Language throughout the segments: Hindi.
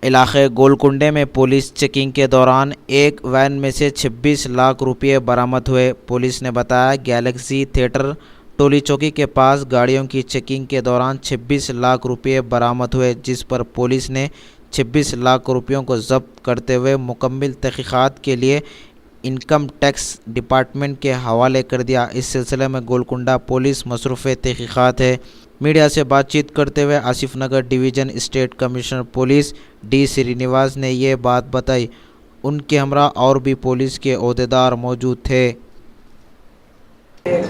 इलाके गोलकुंडे में पुलिस चेकिंग के दौरान एक वैन में से 26 लाख रुपये बरामद हुए। पुलिस ने बताया गैलेक्सी थिएटर टोली चौकी के पास गाड़ियों की चेकिंग के दौरान 26 लाख रुपये बरामद हुए, जिस पर पुलिस ने 26 लाख रुपयों को जब्त करते हुए मुकम्मल तहकीकात के लिए इनकम टैक्स डिपार्टमेंट के हवाले कर दिया। इस सिलसिले में गोलकुंडा पुलिस मसरूफ़ तहकीकात है। मीडिया से बातचीत करते हुए Asif Nagar division state commissioner police D Srinivas ने ये बात बताई। उनके हमरा और भी पुलिस के ओहदेदार मौजूद थे। एक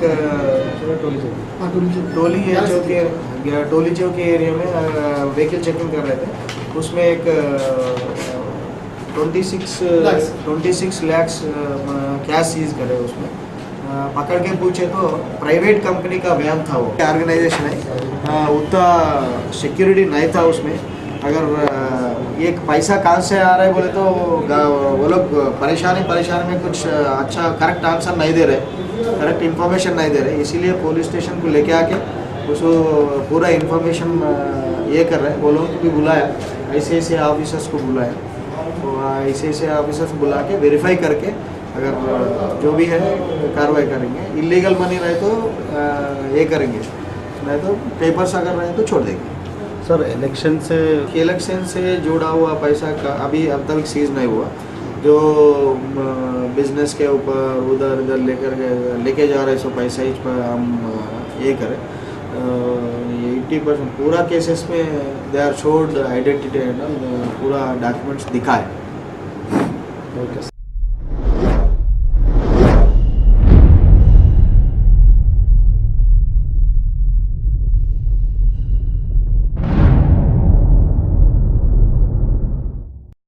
टोली चौकी एरिया में व्हीकल चेकिंग कर रहे थे। उसमें एक 26 लाख कैश सीज करे। उसमें पकड़ के पूछे तो प्राइवेट कंपनी का वैन था, वो ऑर्गेनाइजेशन है, उतना सिक्योरिटी नहीं था उसमें। अगर एक पैसा कहाँ से आ रहा है बोले तो वो लोग परेशानी में कुछ अच्छा करेक्ट आंसर नहीं दे रहे, करेक्ट इन्फॉर्मेशन नहीं दे रहे। इसीलिए पुलिस स्टेशन को लेके आके उसको पूरा इन्फॉर्मेशन ये कर रहे हैं। वो लोगों को भी बुलाया, ऐसे ऑफिसर्स को बुलाया, तो ऐसे ऑफिसर्स बुला के वेरीफाई करके अगर जो भी है कार्रवाई करेंगे। इलीगल मनी रहे तो ये करेंगे, नहीं तो पेपर्स अगर रहे तो छोड़ देंगे। सर इलेक्शन से जुड़ा हुआ पैसा का अभी अब तक सीज नहीं हुआ। जो बिजनेस के ऊपर उधर लेके जा रहे सो पैसा इस पर हम ये करें। 80% पूरा केसेस में दे आर शोड आइडेंटिटी, पूरा डॉक्यूमेंट्स दिखाए। ओके।